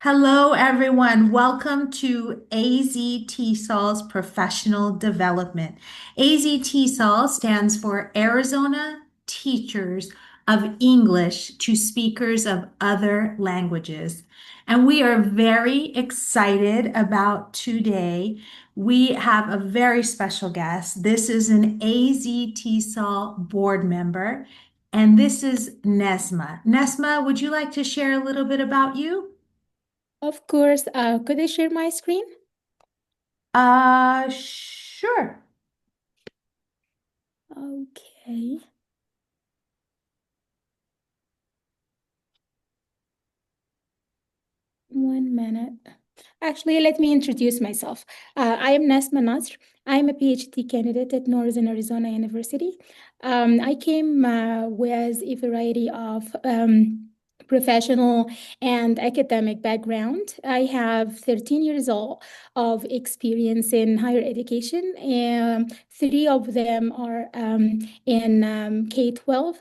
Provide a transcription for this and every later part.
Hello, everyone. Welcome to AZTESOL's Professional Development. AZTESOL stands for Arizona Teachers of English to Speakers of Other Languages. And we are very excited about today. We have a very special guest. This is an AZTESOL board member, and this is Nesma. Nesma, would you like to share a little bit about you? Of course, could I share my screen? Sure. Okay, 1 minute. Actually, let me introduce myself. I am Nesma Nasr. I am a PhD candidate at Northern Arizona University. I came with a variety of professional and academic background. I have 13 years old of experience in higher education, and three of them are in K-12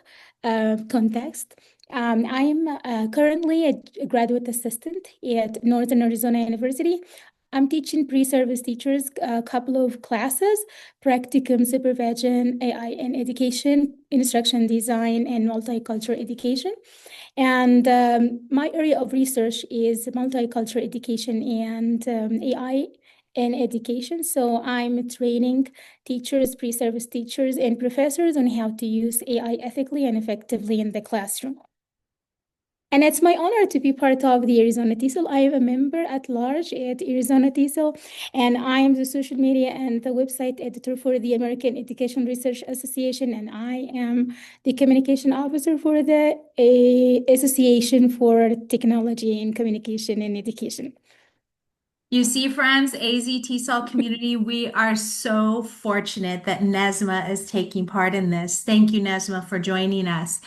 context. I'm currently a graduate assistant at Northern Arizona University. I'm teaching pre-service teachers a couple of classes, practicum supervision, AI in education, instruction design, and multicultural education. And my area of research is multicultural education and AI in education. So I'm training teachers, pre-service teachers, and professors on how to use AI ethically and effectively in the classroom. And it's my honor to be part of the Arizona TESOL. I am a member at large at Arizona TESOL, and I am the social media and the website editor for the American Education Research Association, and I am the communication officer for the Association for Technology and Communication in Education. You see, friends, AZTESOL community, we are so fortunate that Nesma is taking part in this. Thank you, Nesma, for joining us.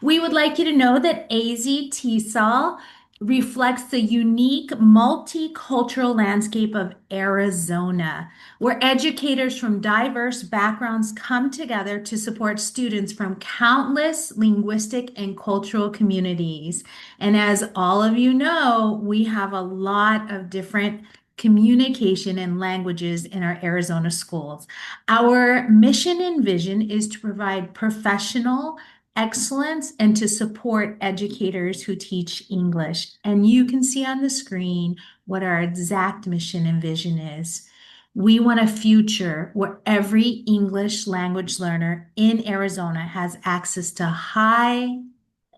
We would like you to know that AZTESOL reflects the unique multicultural landscape of Arizona, where educators from diverse backgrounds come together to support students from countless linguistic and cultural communities. And as all of you know, we have a lot of different communication and languages in our Arizona schools. Our mission and vision is to provide professional excellence and to support educators who teach English. And you can see on the screen what our exact mission and vision is. We want a future where every English language learner in Arizona has access to high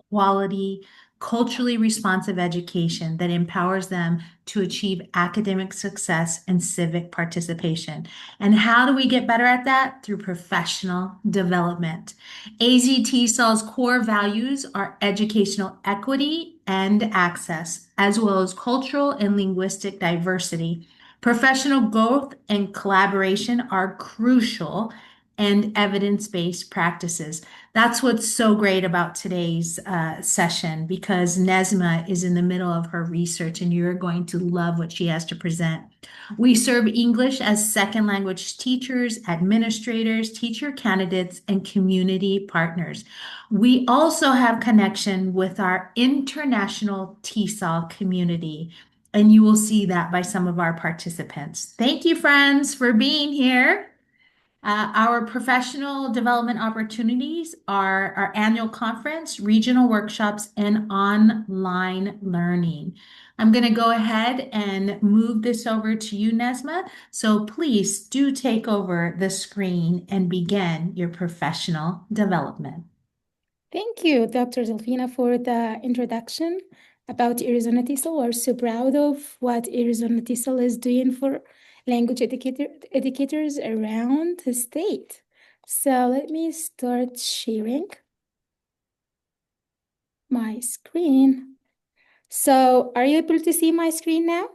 quality, culturally responsive education that empowers them to achieve academic success and civic participation. And how do we get better at that? Through professional development. AZTSOL's core values are educational equity and access, as well as cultural and linguistic diversity. Professional growth and collaboration are crucial and evidence-based practices. That's what's so great about today's session because Nesma is in the middle of her research and you're going to love what she has to present. We serve English as second language teachers, administrators, teacher candidates, and community partners. We also have connection with our international TESOL community, and you will see that by some of our participants. Thank you, friends, for being here. Our professional development opportunities are our annual conference, regional workshops, and online learning. I'm going to go ahead and move this over to you, Nesma. So please do take over the screen and begin your professional development. Thank you, Dr. Delfina, for the introduction about Arizona TESOL. We're so proud of what Arizona TESOL is doing for educators around the state. So let me start sharing my screen. So are you able to see my screen now?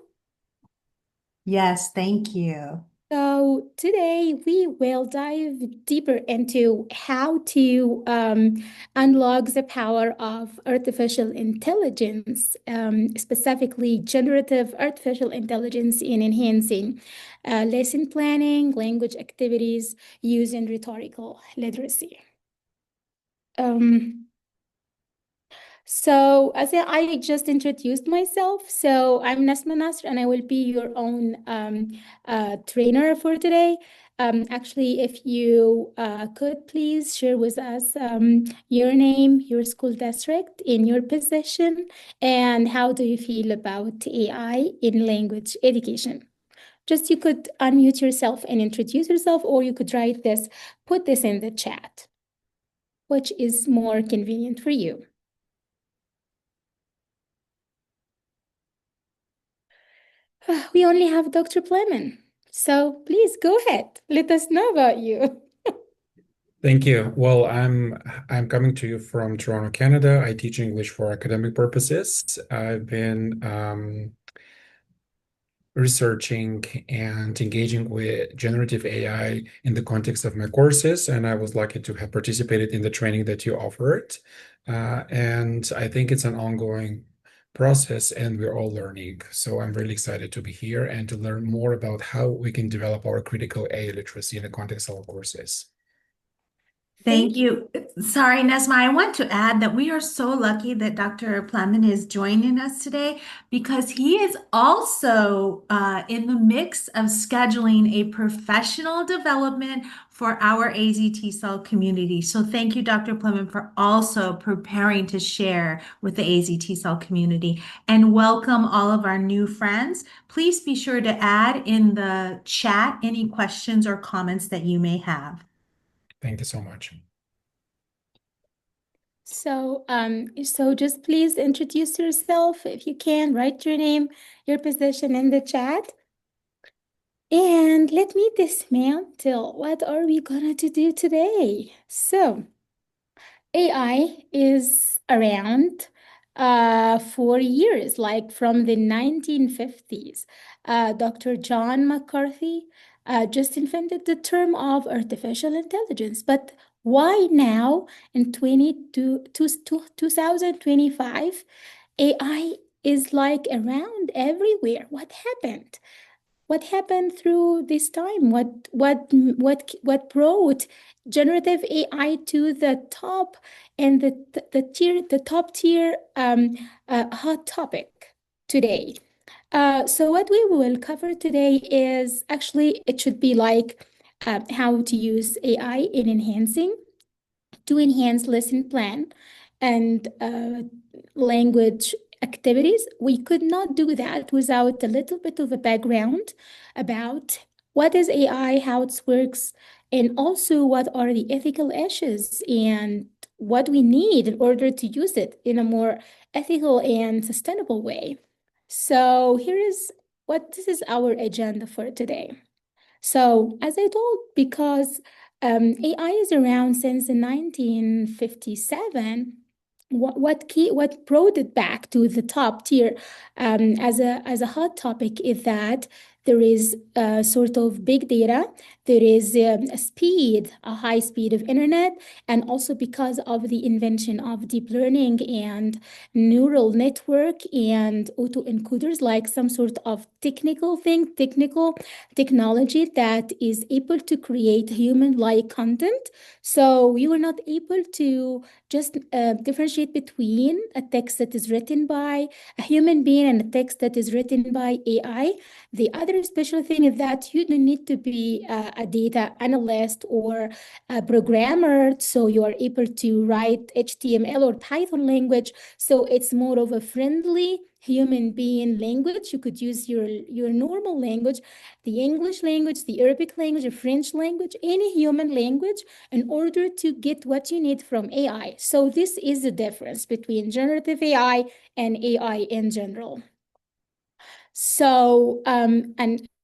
Yes, thank you. So today we will dive deeper into how to unlock the power of artificial intelligence, specifically generative artificial intelligence in enhancing lesson planning, language activities using rhetorical literacy. Um, So, as I just introduced myself, so I'm Nesma Nasr, and I will be your own trainer for today. Actually, if you could please share with us your name, your school district, in your position, and how do you feel about AI in language education? Just you could unmute yourself and introduce yourself, or you could write this, put this in the chat, which is more convenient for you. We only have Dr. Pleman. So please go ahead. Let us know about you. Thank you. Well, I'm coming to you from Toronto, Canada. I teach English for academic purposes. I've been researching and engaging with generative AI in the context of my courses, and I was lucky to have participated in the training that you offered. And I think it's an ongoing process, and we're all learning. So I'm really excited to be here and to learn more about how we can develop our critical AI literacy in the context of our courses. Thank Thank you. you. Sorry, Nesma, I want to add that we are so lucky that Dr. Plemon is joining us today because he is also in the mix of scheduling a professional development for our AZTSOL community. So thank you, Dr. Plemon, for also preparing to share with the AZTSOL community. And welcome all of our new friends. Please be sure to add in the chat any questions or comments that you may have. Thank you so much. So just please introduce yourself if you can. Write your name, your position in the chat. And let me dismantle what are we gonna to do today. So AI is around for years, like from the 1950s. Dr. John McCarthy just invented the term of artificial intelligence. But why now in 2025, AI is like around everywhere? What happened? What happened through this time? What brought generative AI to the top and the top tier hot topic today? So what we will cover today is actually it should be like how to use AI in enhancing to enhance lesson plan and language activities. We could not do that without a little bit of a background about what is AI, how it works, and also what are the ethical issues and what we need in order to use it in a more ethical and sustainable way. So here is what this is our agenda for today. So, as I told, because AI is around since 1957, what brought it back to the top tier as a hot topic is that there is a sort of big data, there is a high speed of internet, and also because of the invention of deep learning and neural network and autoencoders, like some sort of technical technology that is able to create human-like content. So we were not able to just differentiate between a text that is written by a human being and a text that is written by AI. The other special thing is that you don't need to be a data analyst or a programmer, so you are able to write HTML or Python language. So it's more of a friendly human being language. You could use your normal language, the English language, the Arabic language, the French language, any human language in order to get what you need from AI. So this is the difference between generative AI and AI in general. So,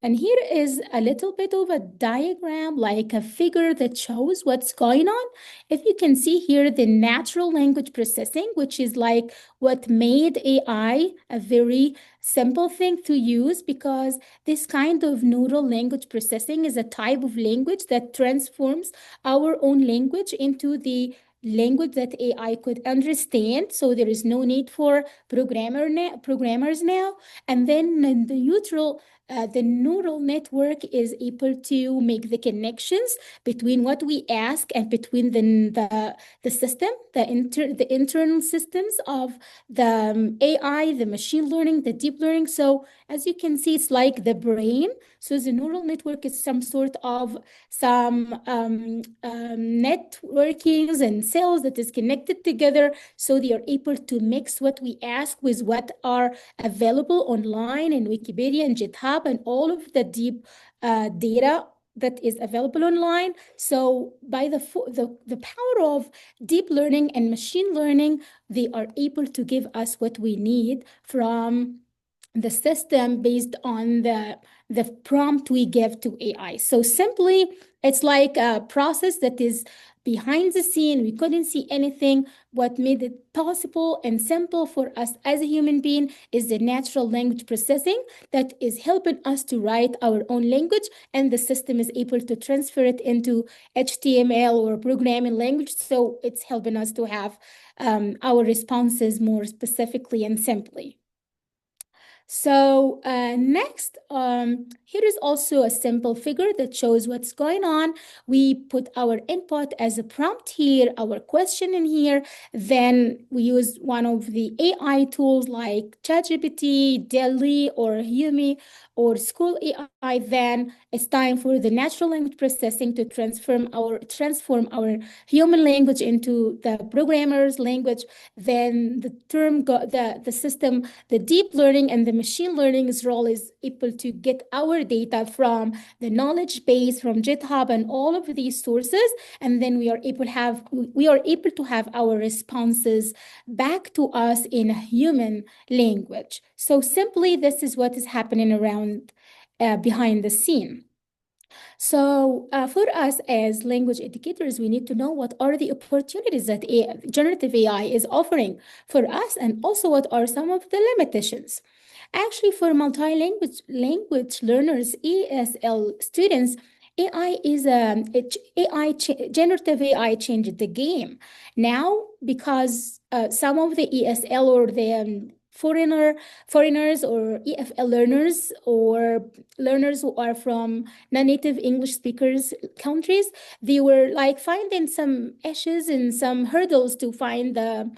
and here is a little bit of a diagram, like a figure that shows what's going on. If you can see here, the natural language processing, which is like what made AI a very simple thing to use, because this kind of neural language processing is a type of language that transforms our own language into the language that AI could understand. So there is no need for programmers now. And then the neural network is able to make the connections between what we ask and between the system, the internal systems of the AI, the machine learning, the deep learning. So as you can see, it's like the brain. So the neural network is some sort of networkings and cells that is connected together. So they are able to mix what we ask with what are available online in Wikipedia and GitHub and all of the deep data that is available online. So by the power of deep learning and machine learning, they are able to give us what we need from the system based on the prompt we give to AI. So simply, it's like a process that is behind the scene. We couldn't see anything. What made it possible and simple for us as a human being is the natural language processing that is helping us to write our own language, and the system is able to transfer it into HTML or programming language. So it's helping us to have our responses more specifically and simply. So next, here is also a simple figure that shows what's going on. We put our input as a prompt here, our question in here. Then we use one of the AI tools like ChatGPT, DALL-E, or Yumi, or School AI. Then it's time for the natural language processing to transform our human language into the programmer's language. Then the system, the deep learning and the machine learning's role is able to get our data from the knowledge base from GitHub and all of these sources, and then we are able to have our responses back to us in a human language. So simply, this is what is happening around behind the scene. So for us as language educators, we need to know what are the opportunities that generative AI is offering for us, and also what are some of the limitations. Actually, for multi-language learners, ESL students, generative AI changed the game. Now, because some of the ESL or the foreigners or EFL learners or learners who are from non-native English speakers countries, they were like finding some issues and some hurdles to find the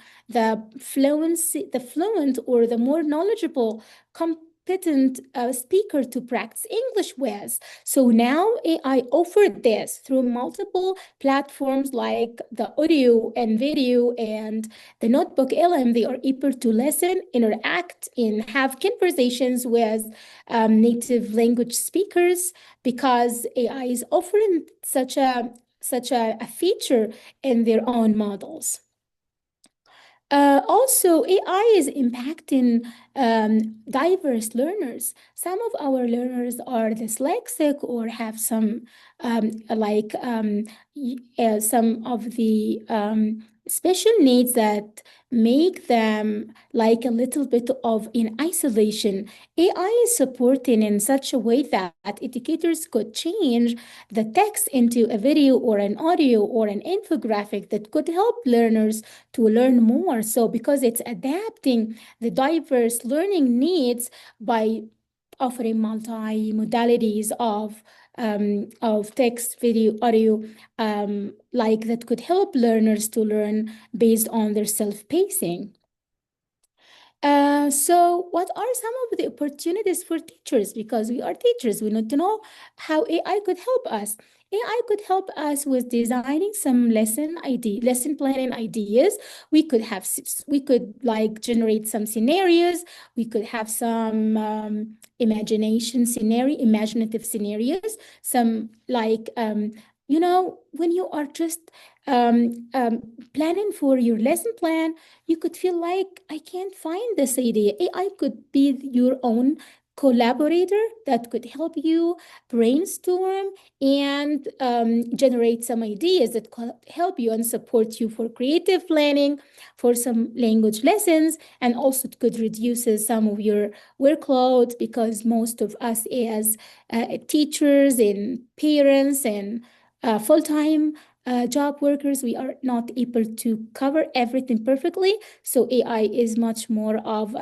fluent or the more knowledgeable competent speaker to practice English with. So now AI offered this through multiple platforms like the audio and video and the Notebook LM. They are able to listen, interact, and have conversations with native language speakers because AI is offering such a feature in their own models. Also, AI is impacting diverse learners. Some of our learners are dyslexic or have some some of the special needs that make them like a little bit of in isolation. AI is supporting in such a way that educators could change the text into a video or an audio or an infographic that could help learners to learn more. So because it's adapting the diverse learning needs by offering multi-modalities of text, video, audio, like that could help learners to learn based on their self-pacing. So what are some of the opportunities for teachers? Because we are teachers, we need to know how AI could help us. AI could help us with designing some lesson planning ideas. We could like generate some scenarios. We could have some imaginative scenarios. Some like when you are just planning for your lesson plan, you could feel like, I can't find this idea. AI could be your own collaborator that could help you brainstorm and generate some ideas that could help you and support you for creative planning, for some language lessons, and also it could reduce some of your workload because most of us as teachers and parents and full-time job workers, we are not able to cover everything perfectly. So AI is much more of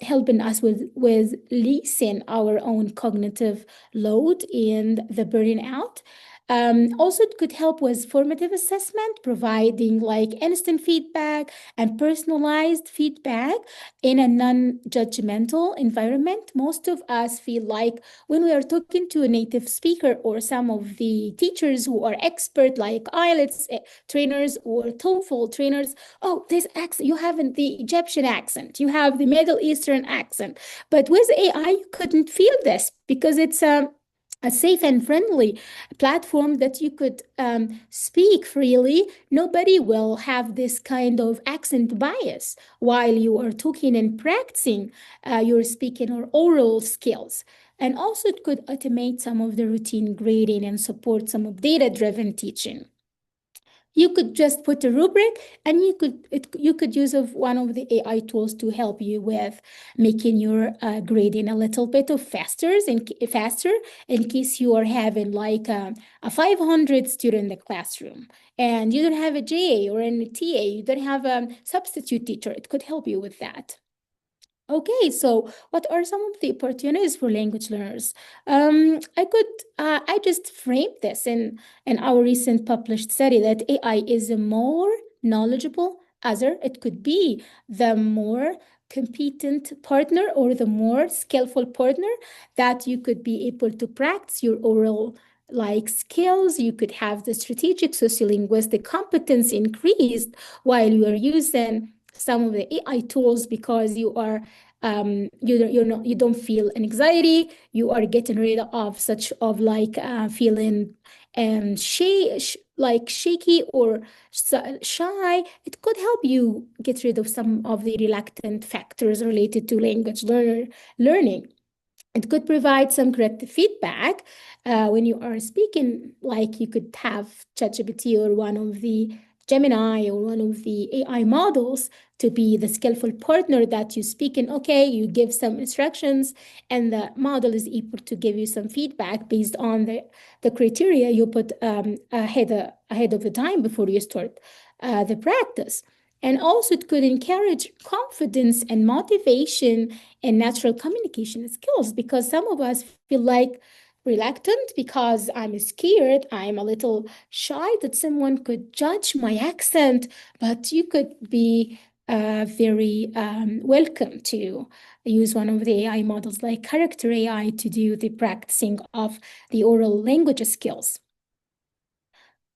helping us with leasing our own cognitive load and the burning out. Also, it could help with formative assessment, providing like instant feedback and personalized feedback in a non-judgmental environment. Most of us feel like when we are talking to a native speaker or some of the teachers who are expert like IELTS trainers or TOEFL trainers, oh, this accent, you have the Egyptian accent, you have the Middle Eastern accent. But with AI, you couldn't feel this because it's a safe and friendly platform that you could speak freely. Nobody will have this kind of accent bias while you are talking and practicing your speaking or oral skills. And also, it could automate some of the routine grading and support some of data-driven teaching. You could just put a rubric, and you could use of one of the AI tools to help you with making your grading a little bit of faster in case you are having like a 500 student in the classroom and you don't have a JA or an TA, you don't have a substitute teacher. It could help you with that. Okay, so what are some of the opportunities for language learners? I just framed this in our recent published study that AI is a more knowledgeable other. It could be the more competent partner or the more skillful partner that you could be able to practice your oral like skills. You could have the strategic sociolinguistic competence increased while you are using some of the AI tools because you are you don't feel anxiety. You are getting rid of such of like feeling like shaky or shy. It could help you get rid of some of the reluctant factors related to language learning. It could provide some corrective feedback when you are speaking, like you could have ChatGPT or one of the Gemini or one of the AI models to be the skillful partner that you speak in. Okay, you give some instructions, and the model is able to give you some feedback based on the criteria you put ahead of the time before you start the practice. And also, it could encourage confidence and motivation and natural communication skills because some of us feel like reluctant because I'm scared, I'm a little shy that someone could judge my accent, but you could be very welcome to use one of the AI models like Character AI to do the practicing of the oral language skills.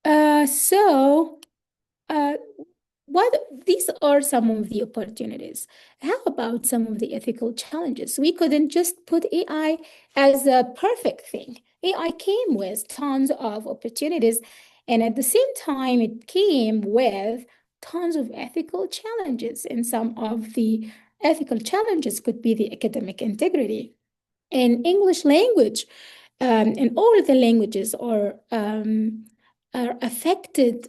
So, uh, what these are some of the opportunities. How about some of the ethical challenges? We couldn't just put AI as a perfect thing. AI came with tons of opportunities, and at the same time, it came with tons of ethical challenges. And some of the ethical challenges could be the academic integrity. In English language, and all the languages are affected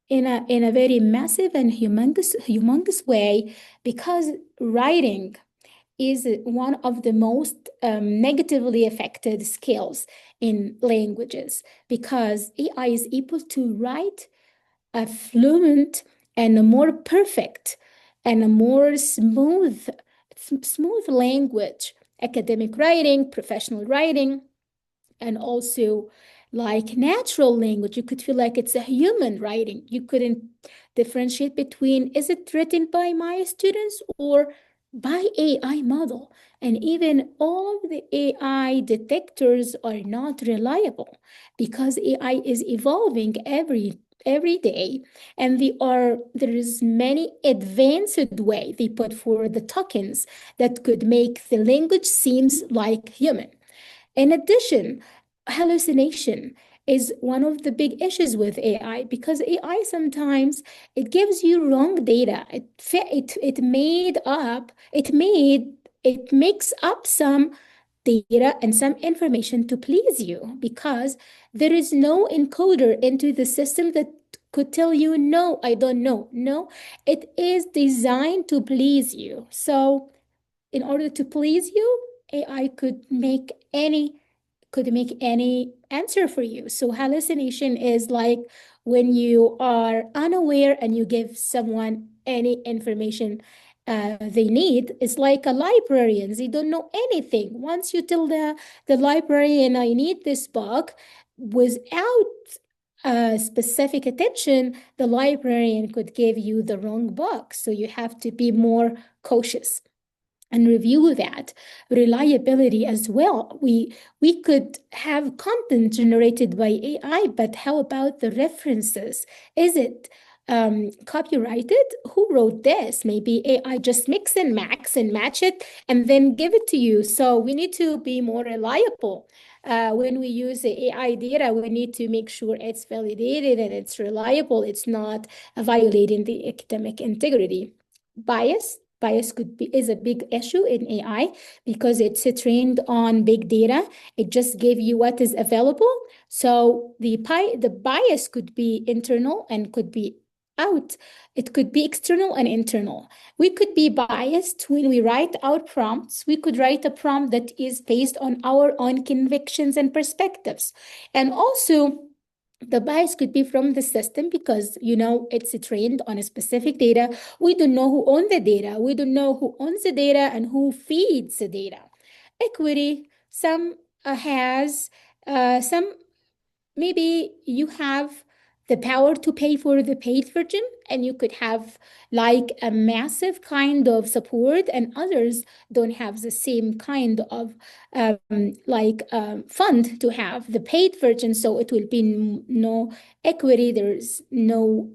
in a very massive and humongous way because writing is one of the most negatively affected skills in languages because AI is able to write a fluent and a more perfect and a more smooth language, academic writing, professional writing, and also like natural language. You could feel like it's a human writing. You couldn't differentiate between is it written by my students or by AI model. And even all of the AI detectors are not reliable because AI is evolving every day, and there is many advanced way they put for the tokens that could make the language seems like human. In addition, hallucination is one of the big issues with AI because AI sometimes it gives you wrong data. It makes up some data and some information to please you because there is no encoder into the system that could tell you, no, I don't know. No, it is designed to please you. So in order to please you, AI could make any could make any answer for you. So hallucination is like when you are unaware and you give someone any information they need. It's like a librarian. They don't know anything. Once you tell the librarian, I need this book, without specific attention, the librarian could give you the wrong book. So you have to be more cautious and review that. Reliability as well. We could have content generated by AI, but how about the references? Is it copyrighted? Who wrote this? Maybe AI just mix and max and match it and then give it to you. So we need to be more reliable. When we use the AI data, we need to make sure it's validated and it's reliable. It's not violating the academic integrity. Bias is a big issue in AI because it's trained on big data. It just gave you what is available. So the bias could be internal and could be out. It could be external and internal. We could be biased when we write our prompts. We could write a prompt that is based on our own convictions and perspectives. And also, the bias could be from the system because, it's trained on a specific data. We don't know who owns the data. We don't know who owns the data and who feeds the data. Equity, some has, some maybe you have the power to pay for the paid version and you could have like a massive kind of support, and others don't have the same kind of fund to have the paid version, so it will be no equity. There's no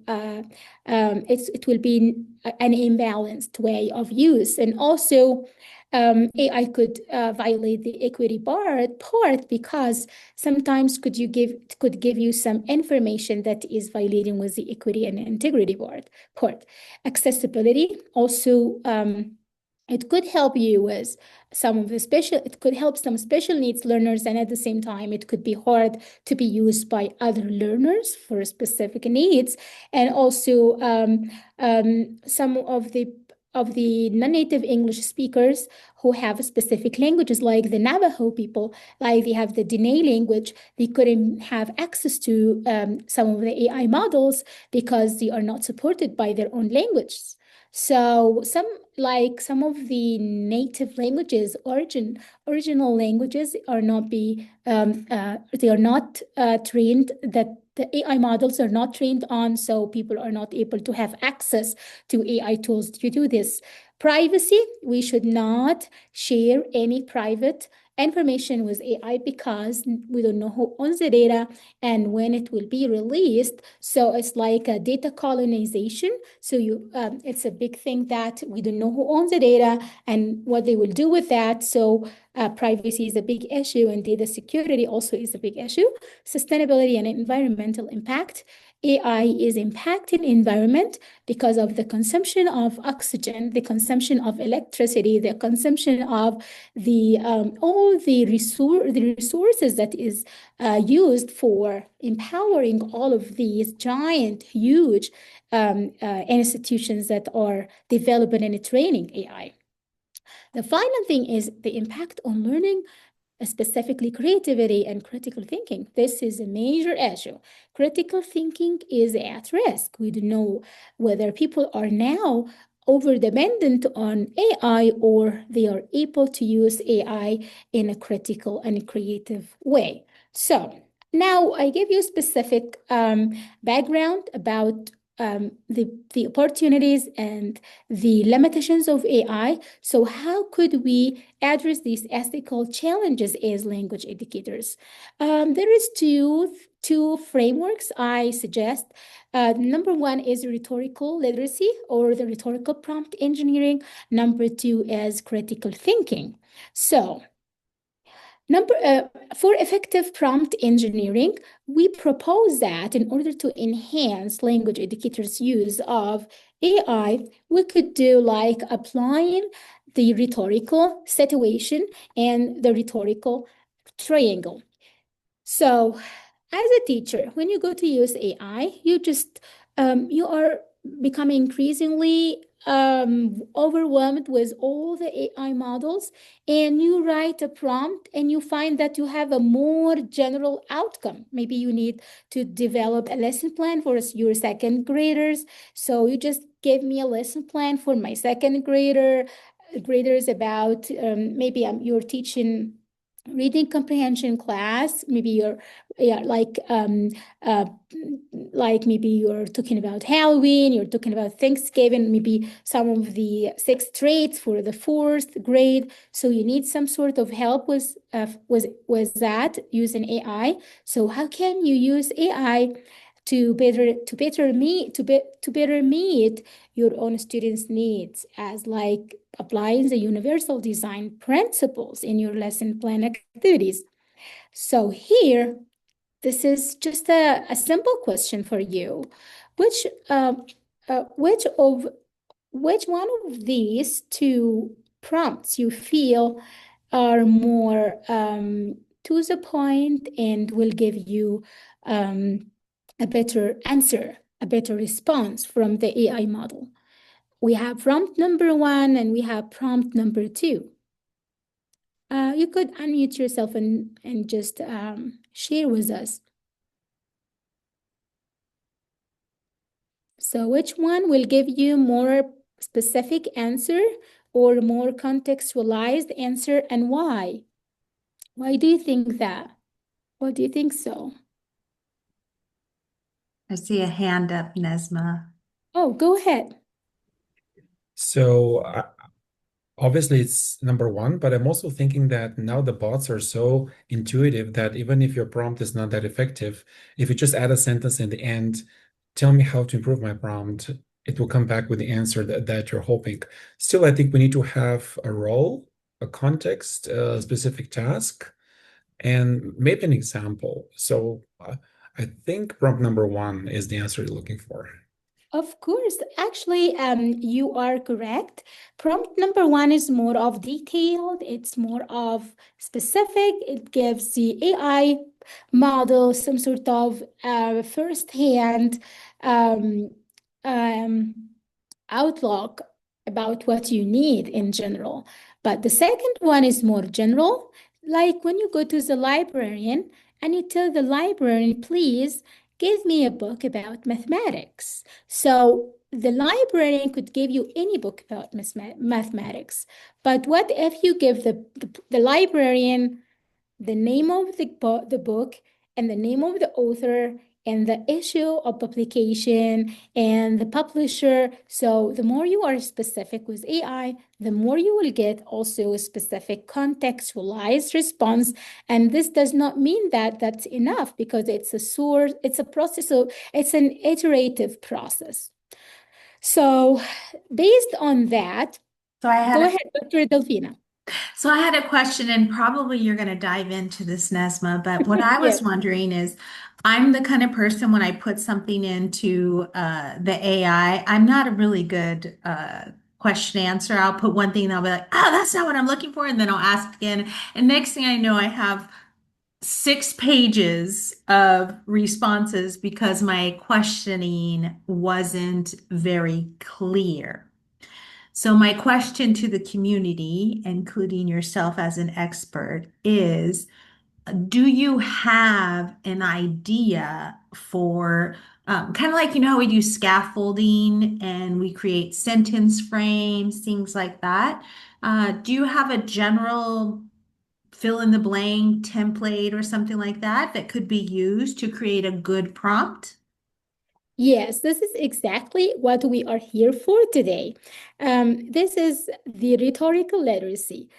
it will be an imbalanced way of use. And also AI could violate the equity part because sometimes could give you some information that is violating with the equity and integrity part. Accessibility also, it could help you with it could help some special needs learners, and at the same time it could be hard to be used by other learners for specific needs. And also some of the non-native English speakers who have specific languages, like the Navajo people, like they have the Dene language, they couldn't have access to some of the AI models because they are not supported by their own languages. So some of the native languages, original languages are not they are not trained, that the AI models are not trained on, so people are not able to have access to AI tools to do this. Privacy, we should not share any private information with AI because we don't know who owns the data and when it will be released. So it's like a data colonization. So it's a big thing that we don't know who owns the data and what they will do with that. So privacy is a big issue, and data security also is a big issue. Sustainability and environmental impact. AI is impacting environment because of the consumption of oxygen, the consumption of electricity, the consumption of the all the resources that is used for empowering all of these giant, huge institutions that are developing and training AI. The final thing is the impact on learning, specifically creativity and critical thinking. This is a major issue. Critical thinking is at risk. We don't know whether people are now over-dependent on AI or they are able to use AI in a critical and creative way. So now I give you specific background about the opportunities and the limitations of AI. So how could we address these ethical challenges as language educators? There is two frameworks I suggest. Number one is rhetorical literacy, or the rhetorical prompt engineering. Number two is critical thinking. So for effective prompt engineering, we propose that in order to enhance language educators' use of AI, we could do like applying the rhetorical situation and the rhetorical triangle. So as a teacher, when you go to use AI, you are becoming increasingly overwhelmed with all the AI models, and you write a prompt and you find that you have a more general outcome. Maybe you need to develop a lesson plan for your second graders. So you just give me a lesson plan for my second graders about maybe you're teaching reading comprehension class. Maybe you're yeah, uh, like maybe you're talking about Halloween, you're talking about Thanksgiving, maybe some of the sixth traits for the fourth grade. So you need some sort of help with that using AI. So how can you use AI to better meet your own students' needs, as like applying the universal design principles in your lesson plan activities? So here, this is just a simple question for you. Which which of which one of these two prompts you feel are more to the point and will give you a better answer, a better response from the AI model? We have prompt number one and we have prompt number two. You could unmute yourself and just share with us. So which one will give you more specific answer or more contextualized answer, and why? Why do you think that? What do you think so? I see a hand up, Nesma. Oh, go ahead. So obviously it's number one, but I'm also thinking that now the bots are so intuitive that even if your prompt is not that effective, if you just add a sentence in the end, tell me how to improve my prompt, it will come back with the answer that you're hoping. Still, I think we need to have a role, a context, a specific task, and maybe an example. So I think prompt number one is the answer you're looking for. Of course, actually, you are correct. Prompt number one is more of detailed, it's more of specific. It gives the AI model some sort of first-hand um, um, outlook about what you need in general. But the second one is more general, like when you go to the librarian and you tell the librarian, please give me a book about mathematics. So the librarian could give you any book about mathematics. But what if you give the librarian the name of the book and the name of the author and the issue of publication and the publisher? So the more you are specific with AI, the more you will get also a specific contextualized response. And this does not mean that that's enough, because it's a source, it's a process, so it's an iterative process. So based on that, So I had go a ahead, Dr. Delfina. So I had a question, and probably you're going to dive into this, Nesma, but what I Yes. was wondering is, I'm the kind of person when I put something into the AI, I'm not a really good question answer. I'll put one thing and I'll be like, oh, that's not what I'm looking for. And then I'll ask again. And next thing I know, I have 6 pages of responses because my questioning wasn't very clear. So, my question to the community, including yourself as an expert, is do you have an idea for kind of like, how we do scaffolding and we create sentence frames, things like that? Do you have a general fill in the blank template or something like that that could be used to create a good prompt? Yes, this is exactly what we are here for today. This is the rhetorical literacy.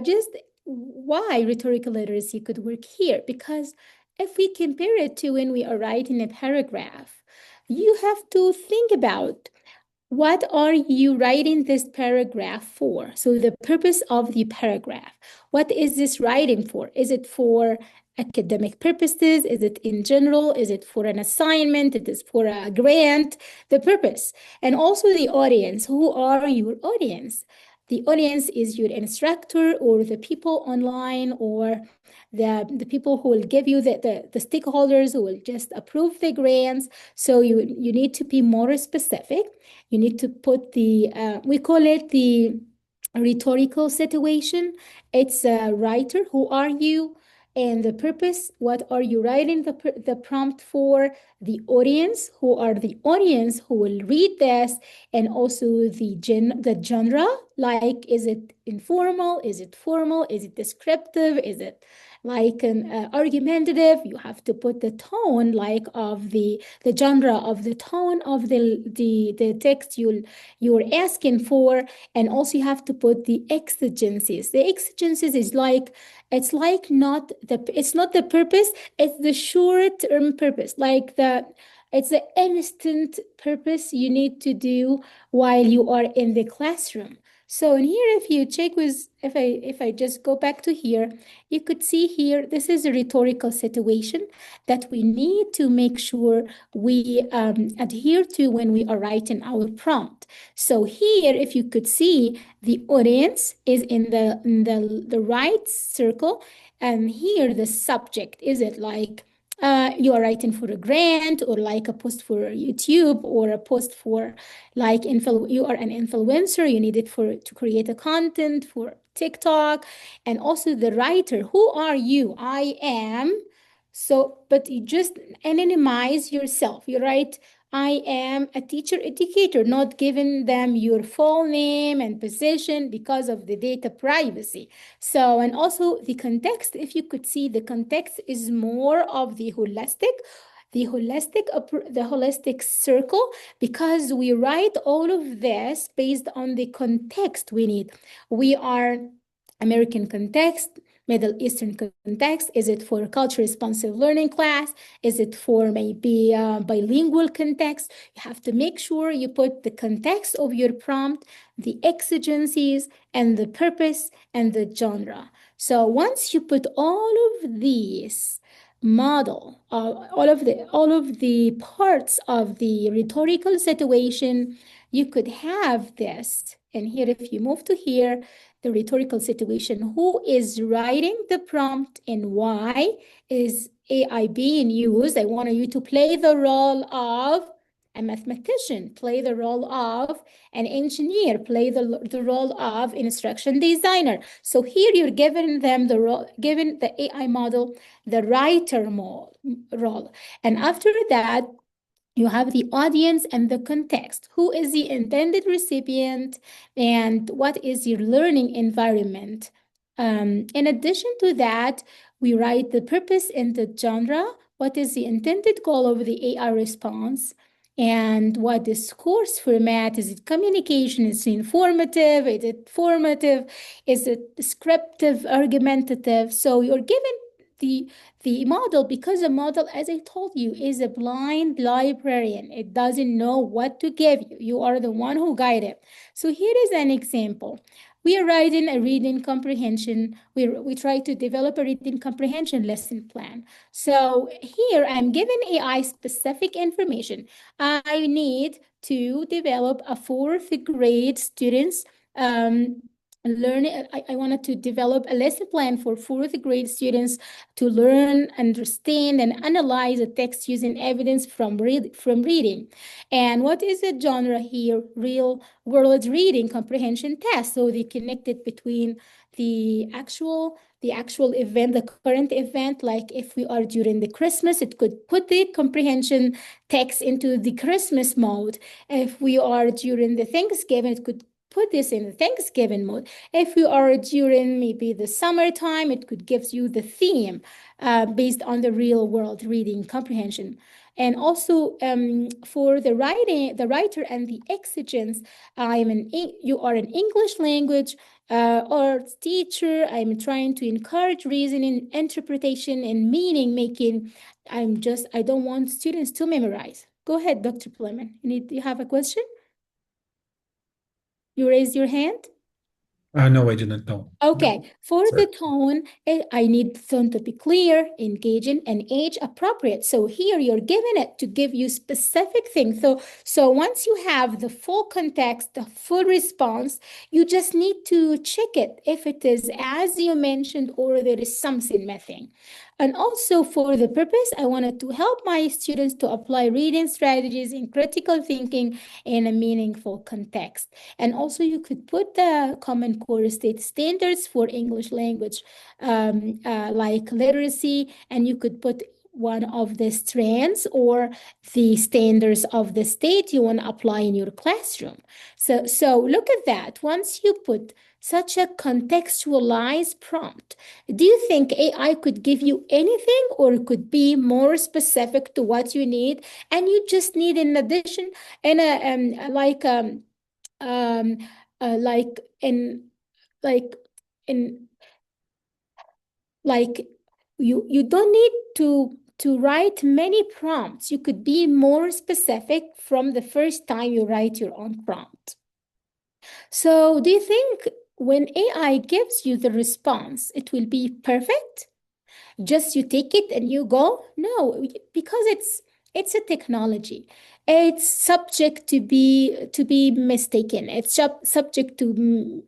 Just why rhetorical literacy could work here? Because if we compare it to when we are writing a paragraph, you have to think about what are you writing this paragraph for? So the purpose of the paragraph. What is this writing for? Is it for academic purposes? Is it in general? Is it for an assignment? It is for a grant? The purpose. And also the audience. Who are your audience? The audience is your instructor or the people online or the people who will give you the stakeholders who will just approve the grants. So you need to be more specific. You need to put we call it the rhetorical situation. It's a writer. Who are you? And the purpose, what are you writing the prompt for? The audience, who are the audience who will read this, and also the genre, like is it informal, is it formal, is it descriptive, is it like an argumentative? You have to put the tone like of the genre of the tone of the text you're asking for. And also you have to put the exigencies. The exigencies is like, it's not the purpose, it's the short-term purpose, like it's the instant purpose you need to do while you are in the classroom. So in here, if you check with, if I just go back to here, you could see here, this is a rhetorical situation that we need to make sure we adhere to when we are writing our prompt. So here, if you could see, the audience is in the right circle, and here the subject, is it like you are writing for a grant, or like a post for YouTube, or a post for like you are an influencer, you need it to create a content for TikTok. And also the writer, who are you? I am. So, but you just anonymize yourself. You write, I am a teacher educator, not giving them your full name and position because of the data privacy. So, and also the context, if you could see, the context is more of the holistic circle, because we write all of this based on the context we need. We are American context, Middle Eastern context. Is it for culture responsive learning class? Is it for maybe bilingual context? You have to make sure you put the context of your prompt, the exigencies, and the purpose and the genre. So once you put all of these all of the parts of the rhetorical situation, you could have this. And here, if you move to here, the rhetorical situation, who is writing the prompt and why is AI being used? I want you to play the role of a mathematician, play the role of an engineer, play the role of instruction designer. So here you're giving them the role, giving the AI model the writer role. And after that, you have the audience and the context. Who is the intended recipient, and what is your learning environment? In addition to that, we write the purpose and the genre. What is the intended goal of the AI response? And what is course format? Is it communication? Is it informative? Is it formative? Is it descriptive, argumentative? So you're given the model, because the model, as I told you, is a blind librarian. It doesn't know what to give you. You are the one who guide it. So here is an example. We are writing a reading comprehension. We try to develop a reading comprehension lesson plan. So here I'm giving AI specific information. I need to develop a fourth grade students learning. I wanted to develop a lesson plan for fourth grade students to learn, understand, and analyze a text using evidence from reading. And what is the genre here? Real world reading comprehension test. So they connected between the actual event, the current event, like if we are during the Christmas, it could put the comprehension text into the Christmas mode. If we are during the Thanksgiving, it could put this in the Thanksgiving mode. If we are during maybe the summertime, it could give you the theme based on the real world reading comprehension. And also for the writer and the exigence, you are an English language or teacher. I'm trying to encourage reasoning, interpretation, and meaning making. I don't want students to memorize. Go ahead, Dr. Pleman. You have a question? You raise your hand? No, I didn't know. Okay, for Sorry. the tone, I need the tone to be clear, engaging, and age appropriate. So here you're giving it to give you specific things. So once you have the full context, the full response, you just need to check it if it is as you mentioned or there is something missing. And also for the purpose, I wanted to help my students to apply reading strategies in critical thinking in a meaningful context. And also you could put the Common Core state standards for English language, like literacy, and you could put one of the strands or the standards of the state you want to apply in your classroom. So look at that. Once you put such a contextualized prompt, do you think AI could give you anything or could be more specific to what you need? And you just need, in addition, and um like like in like you don't need to write many prompts. You could be more specific from the first time you write your own prompt. So do you think when AI gives you the response, it will be perfect? Just you take it and you go? No, because it's a technology. It's subject to be mistaken. It's subject to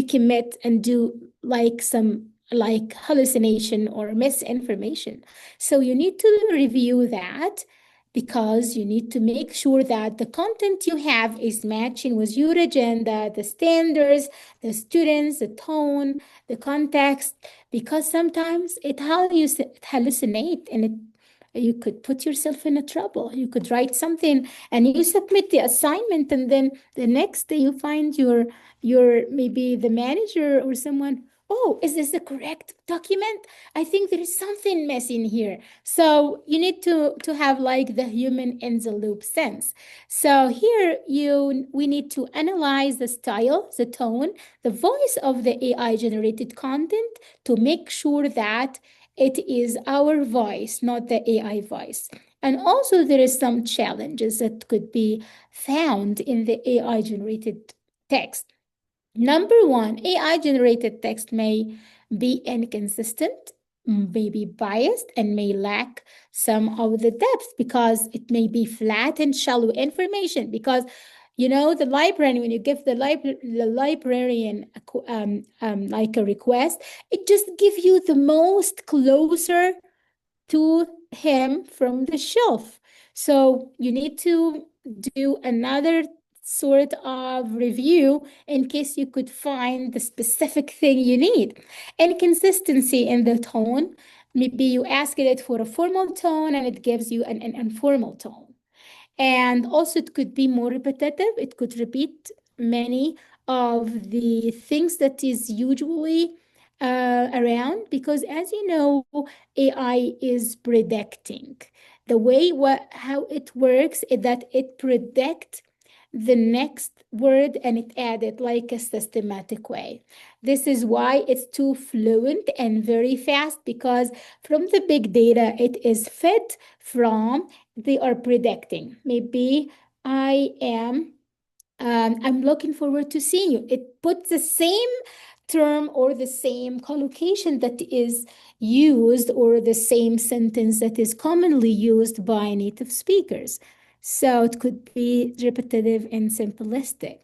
commit and do like some like hallucination or misinformation. So you need to review that because you need to make sure that the content you have is matching with your agenda, the standards, the students, the tone, the context, because sometimes it hallucinate and you could put yourself in a trouble. You could write something and you submit the assignment, and then the next day you find your maybe the manager or someone, oh, is this the correct document? I think there is something missing here. So you need to have like the human in the loop sense. So here we need to analyze the style, the tone, the voice of the AI generated content to make sure that it is our voice, not the AI voice. And also there is some challenges that could be found in the AI generated text. Number one, AI generated text may be inconsistent, may be biased, and may lack some of the depth because it may be flat and shallow information. Because the librarian, when you give the librarian like a request, it just gives you the most closer to him from the shelf. So you need to do another sort of review in case you could find the specific thing you need. Inconsistency in the tone. Maybe you ask it for a formal tone and it gives you an informal tone. And also it could be more repetitive. It could repeat many of the things that is usually around, because as you know, AI is predicting. The way how it works is that it predicts the next word and it add it like a systematic way. This is why it's too fluent and very fast, because from the big data it is fed from, they are predicting. Maybe I'm looking forward to seeing you. It puts the same term or the same collocation that is used, or the same sentence that is commonly used by native speakers. So it could be repetitive and simplistic.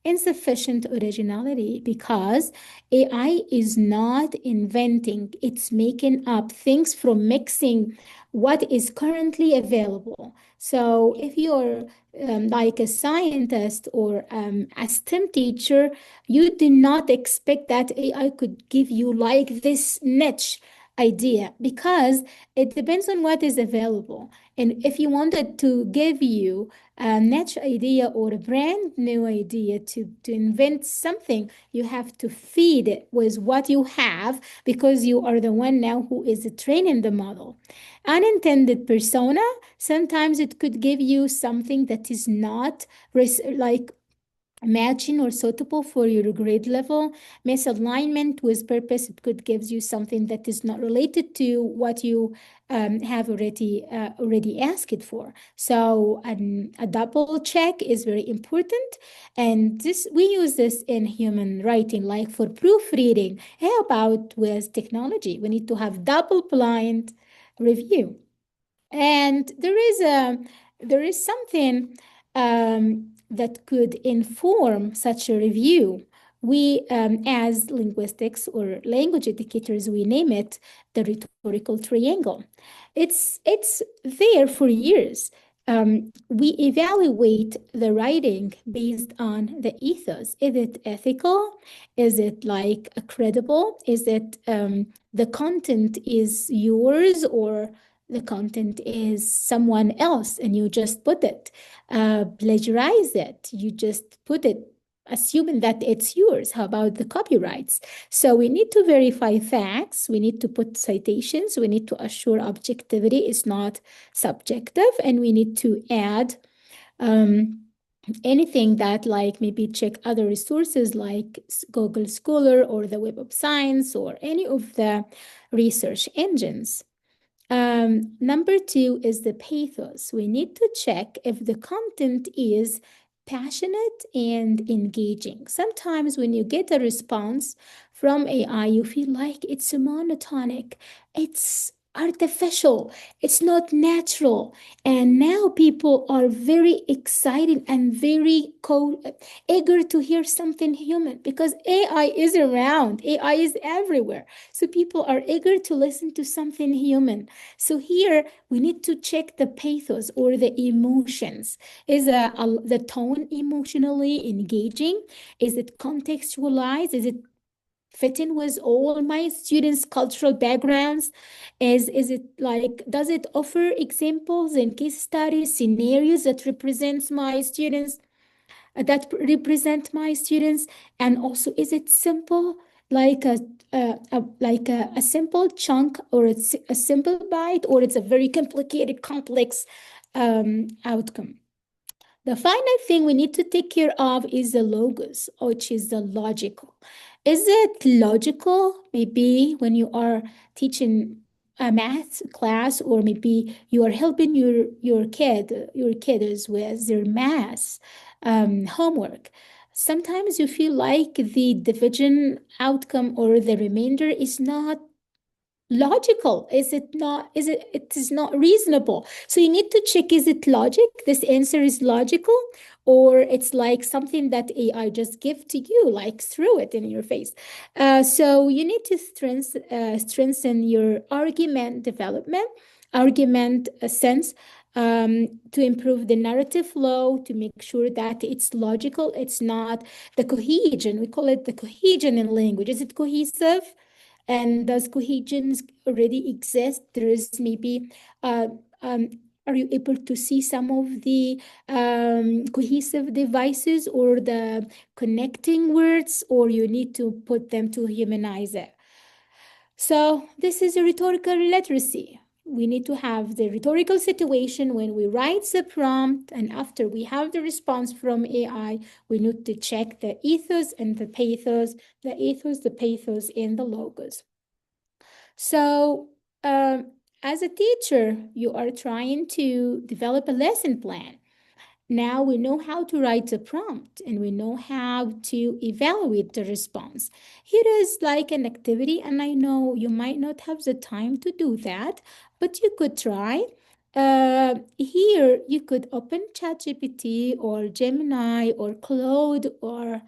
Insufficient originality, because AI is not inventing, it's making up things from mixing what is currently available. So if you're like a scientist or a STEM teacher, you do not expect that AI could give you like this niche idea, because it depends on what is available. And if you wanted to give you a niche idea or a brand new idea to invent something, you have to feed it with what you have, because you are the one now who is training the model. Unintended persona, sometimes it could give you something that is not like matching or suitable for your grade level. Misalignment with purpose, it could gives you something that is not related to what you have already asked for. So a double check is very important, and this we use this in human writing, like for proofreading. How about with technology? We need to have double blind review. And there is something that could inform such a review. We, as linguistics or language educators, we name it the rhetorical triangle. It's there for years. We evaluate the writing based on the ethos. Is it ethical? Is it like credible? Is it the content is yours or the content is someone else and you just put it, plagiarize it, you just put it, assuming that it's yours. How about the copyrights? So we need to verify facts, we need to put citations, we need to assure objectivity is not subjective, and we need to add anything that like maybe check other resources like Google Scholar or the Web of Science or any of the research engines. Number two is the pathos. We need to check if the content is passionate and engaging. Sometimes when you get a response from AI, you feel like it's monotonic, it's artificial, it's not natural. And now people are very excited and very eager to hear something human because AI is around, AI is everywhere. So people are eager to listen to something human. So here we need to check the pathos or the emotions. Is the tone emotionally engaging? Is it contextualized? Is it fitting with all my students' cultural backgrounds? Is it like, does it offer examples and case studies, scenarios that represents my students? And also, is it simple, like a simple chunk, or it's a simple bite, or it's a very complicated, complex outcome? The final thing we need to take care of is the logos, which is the logical. Is it logical? Maybe when you are teaching a math class, or maybe you are helping your kids with their math homework. Sometimes you feel like the division outcome or the remainder is not logical. Is it not? It is not reasonable. So you need to check, is it logic? This answer is logical, or it's like something that AI just give to you, like threw it in your face. So you need to strengthen your argument development, argument sense, to improve the narrative flow, to make sure that it's logical. It's not the cohesion. We call it the cohesion in language. Is it cohesive? And does cohesions already exist? There is maybe, uh, um, are you able to see some of the cohesive devices or the connecting words, or you need to put them to humanize it? So this is a rhetorical literacy. We need to have the rhetorical situation when we write the prompt, and after we have the response from AI, we need to check the ethos and the pathos, the ethos, the pathos, and the logos. So as a teacher, you are trying to develop a lesson plan. Now we know how to write a prompt and we know how to evaluate the response. Here is like an activity, and I know you might not have the time to do that, but you could try. Here you could open ChatGPT or Gemini or Claude or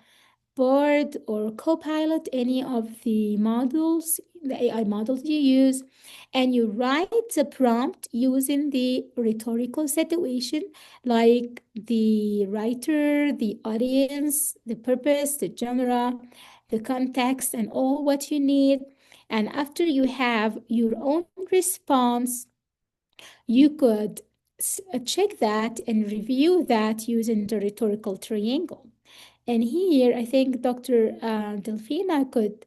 Board or Copilot, any of the models, the AI models you use, and you write the prompt using the rhetorical situation, like the writer, the audience, the purpose, the genre, the context, and all what you need. And after you have your own response, you could check that and review that using the rhetorical triangle. And here, I think Dr. Delfina could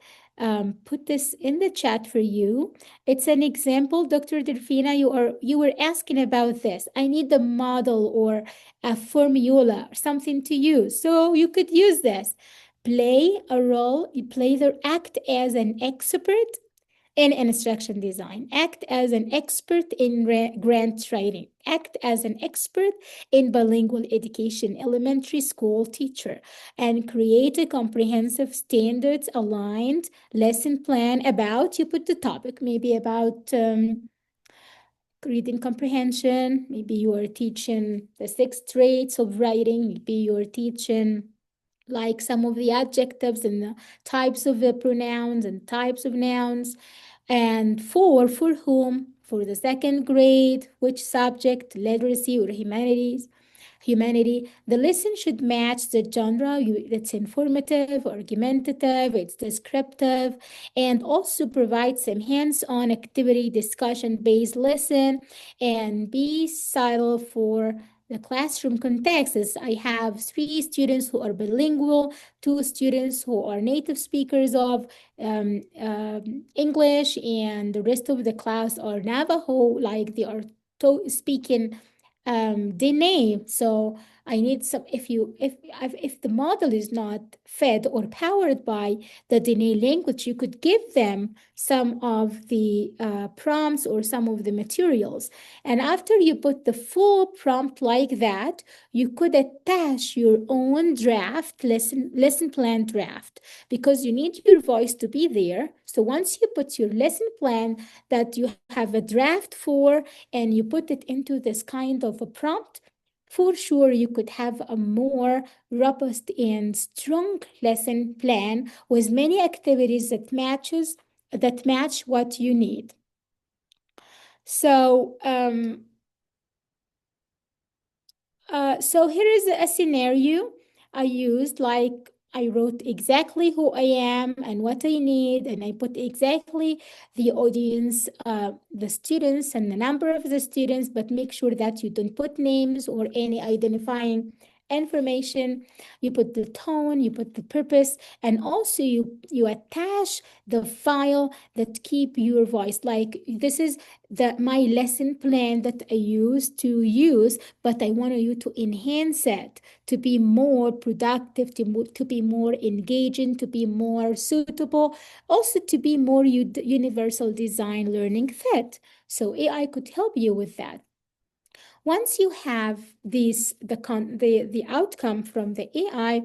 put this in the chat for you. It's an example, Dr. Delfina, you were asking about this. I need the model or a formula or something to use. So you could use this. Play a role, you play the act as an expert in instruction design, act as an expert in grant writing, act as an expert in bilingual education, elementary school teacher, and create a comprehensive standards aligned lesson plan about, you put the topic, maybe about reading comprehension, maybe you are teaching the 6 traits of writing, maybe you're teaching like some of the adjectives and the types of the pronouns and types of nouns. And for whom? For the second grade, which subject, literacy or humanities? Humanity. The lesson should match the genre. It's informative, argumentative, it's descriptive, and also provide some hands-on activity, discussion-based lesson, and be silent for the classroom context. Is I have 3 students who are bilingual, 2 students who are native speakers of English, and the rest of the class are Navajo, like they are speaking Dene. So I need some, if the model is not fed or powered by the Dene language, you could give them some of the prompts or some of the materials. And after you put the full prompt like that, you could attach your own draft, lesson plan draft, because you need your voice to be there. So once you put your lesson plan that you have a draft for, and you put it into this kind of a prompt, for sure you could have a more robust and strong lesson plan with many activities that match what you need. So so here is a scenario I used, like I wrote exactly who I am and what I need, and I put exactly the audience, the students and the number of the students, but make sure that you don't put names or any identifying information. You put the tone, you put the purpose, and also you attach the file that keep your voice. Like this is my lesson plan that I used to use, but I want you to enhance it to be more productive, to be more engaging, to be more suitable, also to be more universal design learning fit. So AI could help you with that. Once you have the outcome from the AI,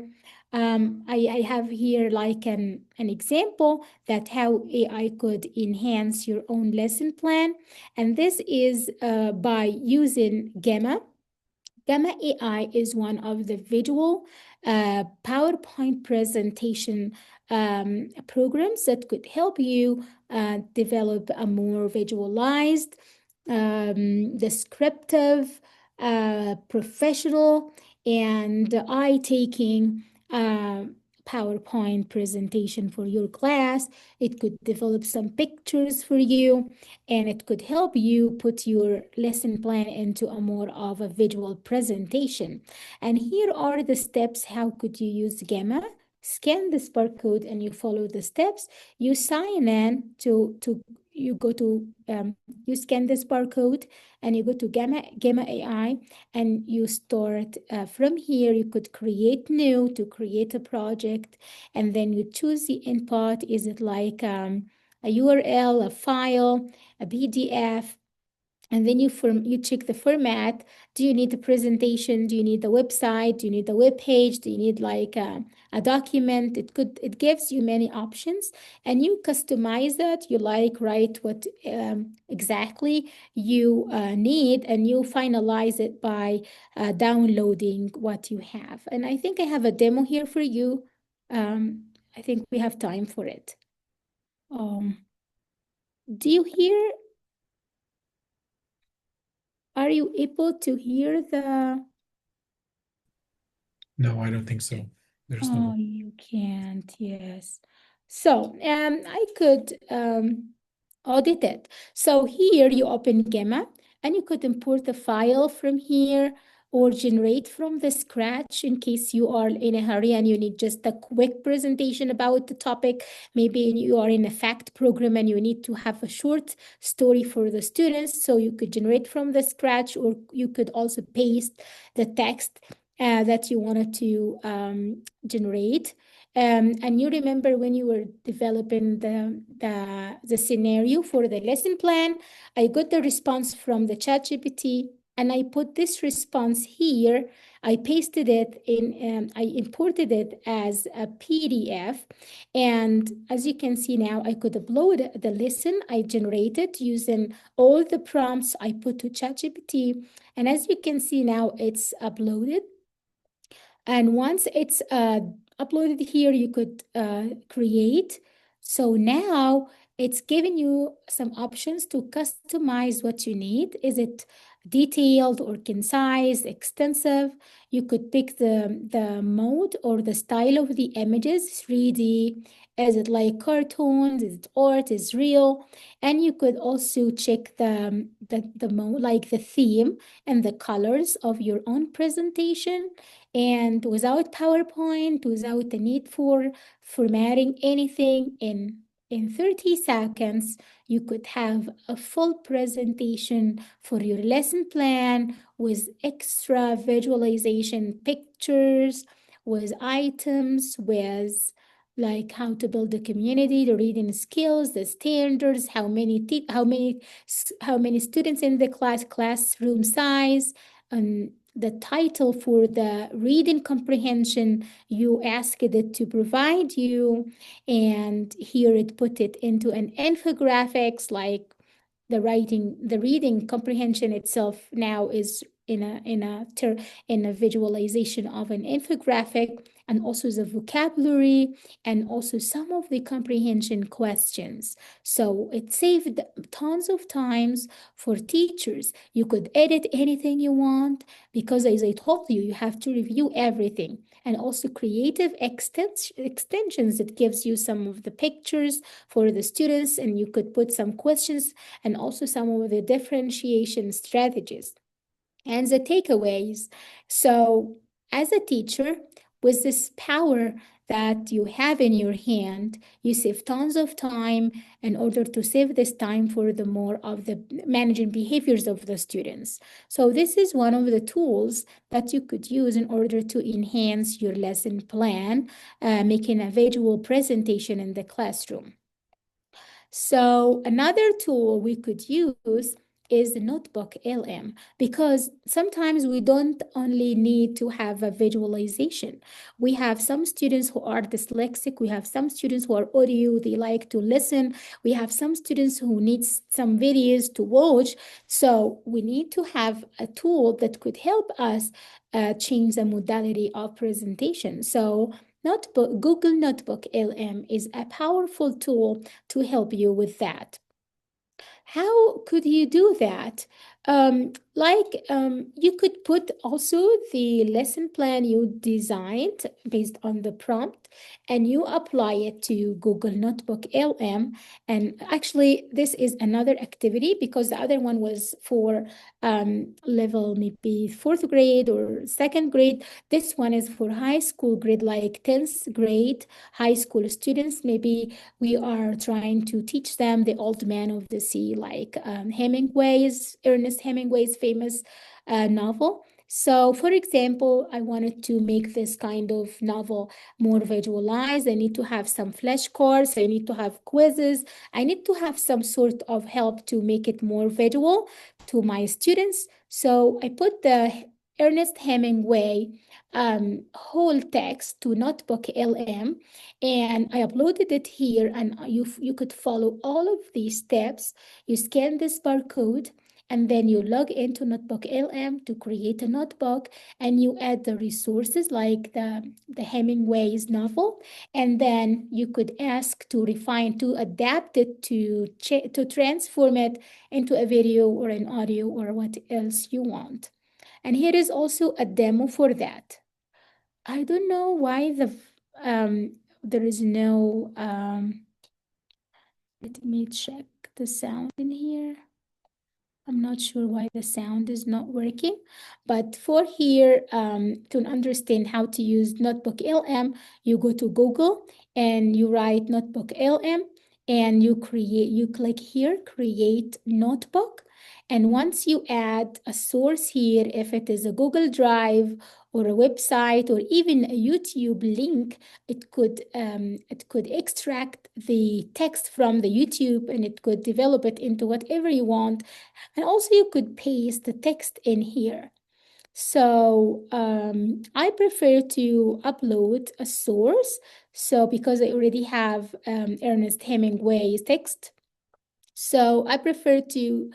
I have here like an example that how AI could enhance your own lesson plan. And this is by using Gamma. Gamma AI is one of the visual PowerPoint presentation programs that could help you develop a more visualized, descriptive, professional, and eye-taking PowerPoint presentation for your class. It could develop some pictures for you, and it could help you put your lesson plan into a more of a visual presentation. And here are the steps. How could you use Gamma? Scan this barcode and you follow the steps. You sign in to you go to you scan this barcode and you go to Gamma AI, and you start from here. You could create new to create a project, and then you choose the input. Is it like a URL, a file, a PDF? And then you check the format. Do you need a presentation? Do you need a website? Do you need a web page? Do you need like a document? It gives you many options, and you customize that. You like write what exactly you need, and you finalize it by downloading what you have. And I think I have a demo here for you. I think we have time for it. Do you hear? Are you able to hear the? No, I don't think so. There's Oh, no. you can't, yes. So, I could audit it. So here you open Gamma and you could import the file from here, or generate from the scratch in case you are in a hurry and you need just a quick presentation about the topic. Maybe you are in a fact program and you need to have a short story for the students. So you could generate from the scratch, or you could also paste the text that you wanted to generate. And you remember when you were developing the scenario for the lesson plan, I got the response from the ChatGPT, and I put this response here. I pasted it in, I imported it as a PDF. And as you can see now, I could upload the lesson I generated using all the prompts I put to ChatGPT. And as you can see now, it's uploaded. And once it's uploaded here, you could create. So now it's giving you some options to customize what you need. Is it detailed or concise, extensive? You could pick the mode or the style of the images, 3D. Is it like cartoons? Is it art? Is real? And you could also check the mode, like the theme and the colors of your own presentation. And without PowerPoint, without the need for formatting anything, in 30 seconds, you could have a full presentation for your lesson plan with extra visualization pictures, with items, with like how to build a community, the reading skills, the standards, how many students in the classroom size, and the title for the reading comprehension you asked it to provide you. And here it put it into an infographics, like the reading comprehension itself now is in a visualization of an infographic, and also the vocabulary and also some of the comprehension questions. So it saved tons of times for teachers. You could edit anything you want, because as I told you, you have to review everything. And also creative extensions that gives you some of the pictures for the students, and you could put some questions and also some of the differentiation strategies and the takeaways. So, as a teacher, with this power that you have in your hand, you save tons of time in order to save this time for the more of the managing behaviors of the students. So this is one of the tools that you could use in order to enhance your lesson plan, making a visual presentation in the classroom. So another tool we could use is the notebook LM, because sometimes we don't only need to have a visualization. We have some students who are dyslexic. We have some students who are audio, they like to listen. We have some students who need some videos to watch. So we need to have a tool that could help us change the modality of presentation. So Google Notebook LM is a powerful tool to help you with that. How could you do that? You could put also the lesson plan you designed based on the prompt, and you apply it to Google Notebook LM. And actually, this is another activity, because the other one was for level maybe fourth grade or second grade. This one is for high school grade, like 10th grade high school students. Maybe we are trying to teach them The Old Man of the Sea, like Ernest Hemingway's famous novel. So, for example, I wanted to make this kind of novel more visualized. I need to have some flashcards. I need to have quizzes. I need to have some sort of help to make it more visual to my students. So I put the Ernest Hemingway whole text to Notebook LM, and I uploaded it here, and you could follow all of these steps. You scan this barcode, and then you log into Notebook LM to create a notebook, and you add the resources like the Hemingway's novel, and then you could ask to refine, to adapt it, to transform it into a video or an audio or what else you want. And here is also a demo for that. I don't know why there is no let me check the sound in here. I'm not sure why the sound is not working, but for here, to understand how to use Notebook LM, you go to Google and you write Notebook LM and you click here, create notebook. And once you add a source here, if it is a Google Drive or a website or even a YouTube link, it could extract the text from the YouTube and it could develop it into whatever you want. And also you could paste the text in here. So I prefer to upload a source. So because I already have Ernest Hemingway's text, so I prefer to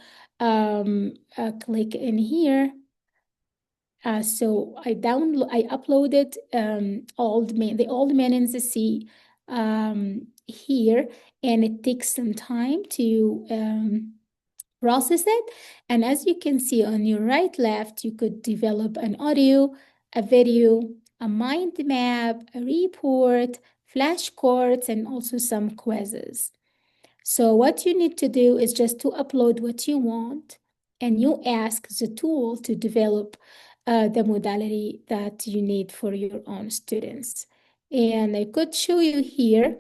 click in here. So I uploaded the Old Man in the Sea here, and it takes some time to process it. And as you can see on your right left, you could develop an audio, a video, a mind map, a report, flashcards, and also some quizzes. So what you need to do is just to upload what you want, and you ask the tool to develop the modality that you need for your own students. And I could show you here.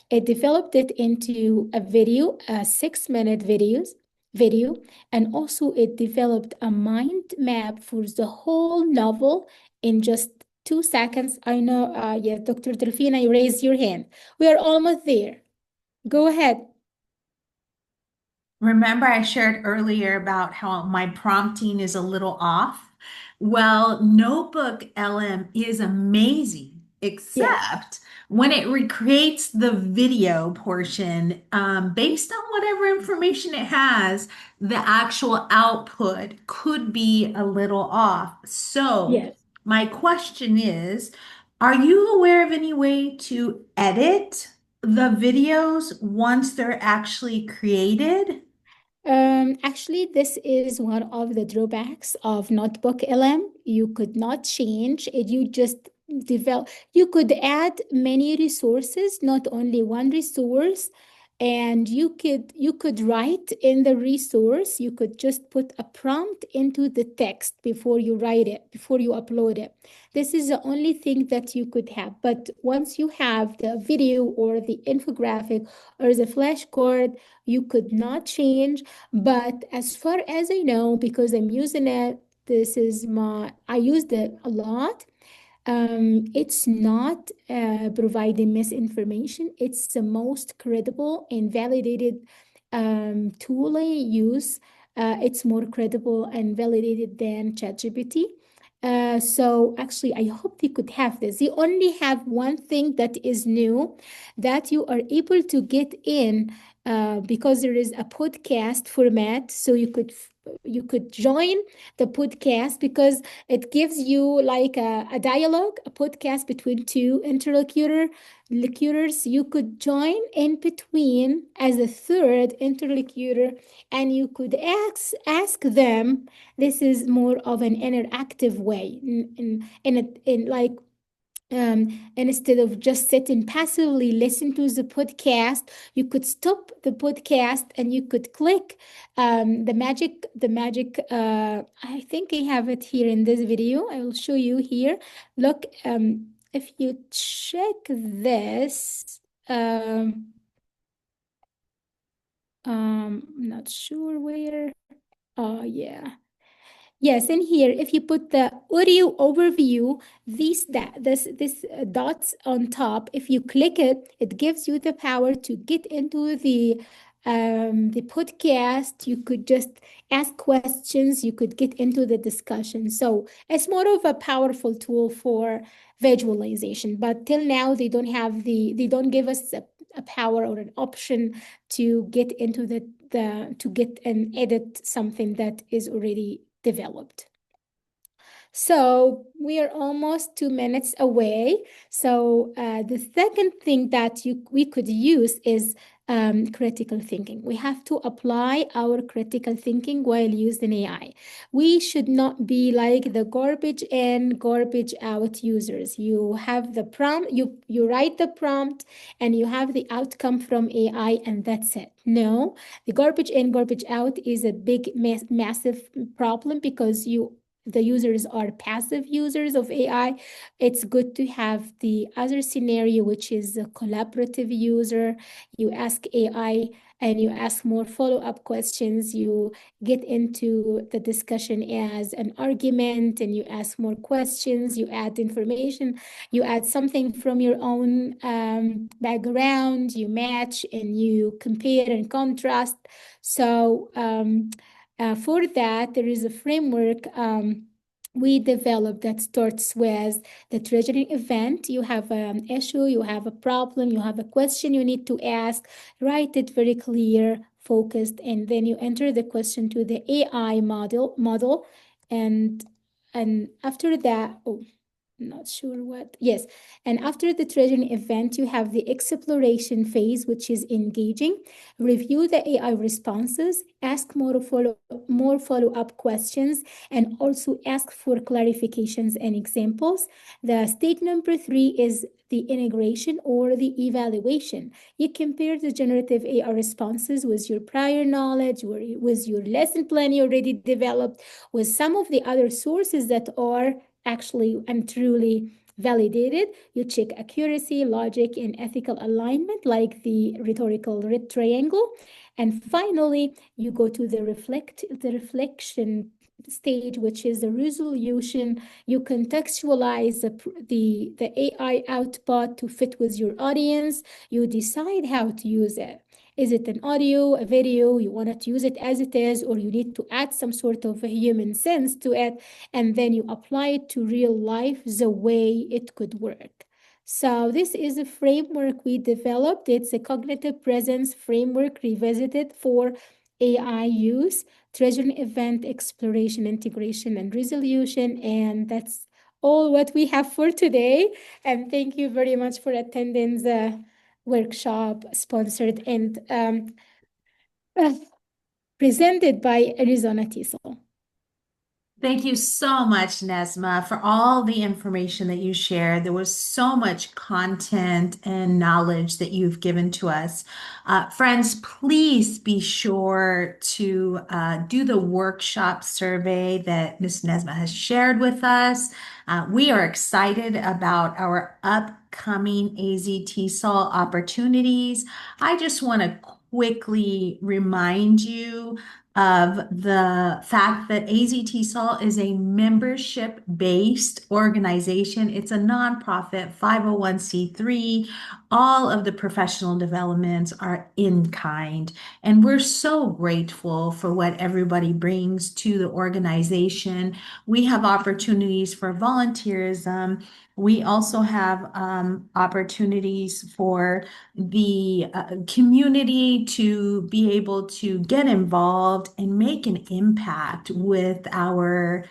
It developed it into a video, a 6-minute video, and also it developed a mind map for the whole novel in just 2 seconds. I know, yes, Dr. Delfina, you raised your hand. We are almost there. Go ahead. Remember, I shared earlier about how my prompting is a little off? Well, Notebook LM is amazing, Yes, except when it recreates the video portion, based on whatever information it has, the actual output could be a little off. So, yes. my question is, are you aware of any way to edit the videos once they're actually created? Actually, this is one of the drawbacks of Notebook LM. You could not change it. You just develop. You could add many resources, not only one resource. And you could write in the resource. You could just put a prompt into the text before you write it, before you upload it. This is the only thing that you could have. But once you have the video or the infographic or the flashcard, you could not change. But as far as I know, because I'm using it, I used it a lot. It's not providing misinformation. It's the most credible and validated tool I use. It's more credible and validated than ChatGPT. So actually, I hope they could have this. They only have one thing that is new, that you are able to get in because there is a podcast format. So you could join the podcast because it gives you like a dialogue, a podcast between two interlocutors. You could join in between as a third interlocutor, and you could ask them. This is more of an interactive way, in like and instead of just sitting passively listen to the podcast, you could stop the podcast and you could click the magic. I think I have it here in this video. I will show you here. Look, if you check this, I'm not sure where. Oh, yeah. Yes, and here, if you put the audio overview, this dots on top, if you click it, it gives you the power to get into the podcast. You could just ask questions. You could get into the discussion. So it's more of a powerful tool for visualization. But till now, they don't give us a power or an option to get into to get and edit something that is already developed. So we are almost 2 minutes away. So the second thing that we could use is critical thinking. We have to apply our critical thinking while using AI. We should not be like the garbage in, garbage out users. You have the prompt, you write the prompt, and you have the outcome from AI, and that's it. No, the garbage in, garbage out is a big, massive problem because the users are passive users of AI. It's good to have the other scenario, which is a collaborative user. You ask AI and you ask more follow-up questions. You get into the discussion as an argument and you ask more questions. You add information. You add something from your own background. You match and you compare and contrast. So for that, there is a framework we developed that starts with the triggering event. You have an issue, you have a problem, you have a question you need to ask. Write it very clear, focused, and then you enter the question to the AI model, and after that, oh, not sure what. Yes. And after the triggering event, you have the exploration phase, which is engaging. Review the AI responses, ask more follow-up questions, and also ask for clarifications and examples. The stage number 3 is the integration or the evaluation. You compare the generative AI responses with your prior knowledge, or with your lesson plan you already developed, with some of the other sources that are actually and truly validated. You check accuracy, logic, and ethical alignment, like the rhetorical red triangle. And finally, you go to the reflection stage, which is the resolution. You contextualize the AI output to fit with your audience. You decide how to use it. Is it an audio, a video? You want to use it as it is, or you need to add some sort of a human sense to it, and then you apply it to real life the way it could work. So this is a framework we developed. It's a cognitive presence framework revisited for AI use, triggering event, exploration, integration, and resolution. And that's all what we have for today. And thank you very much for attending the workshop sponsored and uh, presented by Arizona TESOL. Thank you so much, Nesma, for all the information that you shared. There was so much content and knowledge that you've given to us. Friends, please be sure to do the workshop survey that Ms. Nesma has shared with us. We are excited about our upcoming AZTESOL opportunities. I just want to quickly remind you of the fact that AZTESOL is a membership-based organization. It's a nonprofit 501c3. All of the professional developments are in kind, and we're so grateful for what everybody brings to the organization. We have opportunities for volunteerism. We also have opportunities for the community to be able to get involved and make an impact with our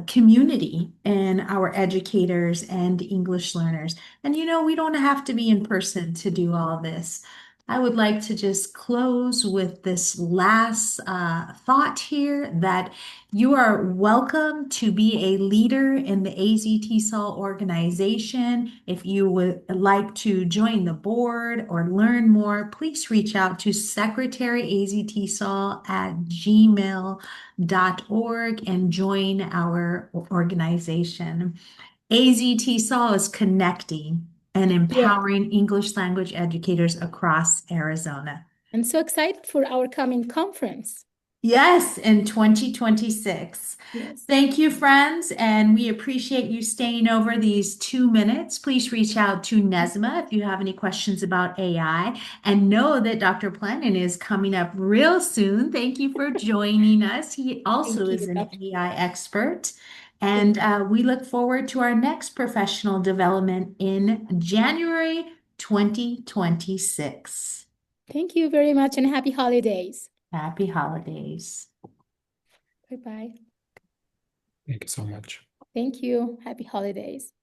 community and our educators and English learners. And we don't have to be in person to do all this. I would like to just close with this last thought here that you are welcome to be a leader in the AZTESOL organization. If you would like to join the board or learn more, please reach out to secretaryaztsol@gmail.org and join our organization. AZTESOL is connecting and Yeah. empowering English language educators across Arizona. I'm so excited for our coming conference. Yes, in 2026. Yes. Thank you, friends, and we appreciate you staying over these 2 minutes. Please reach out to Nesma if you have any questions about AI, and know that Dr. Planin is coming up real soon. Thank you for joining us. He also Thank you, is an Dr. AI expert, Thank and we look forward to our next professional development in January 2026. Thank you very much and happy holidays. Happy holidays. Bye-bye. Thank you so much. Thank you. Happy holidays.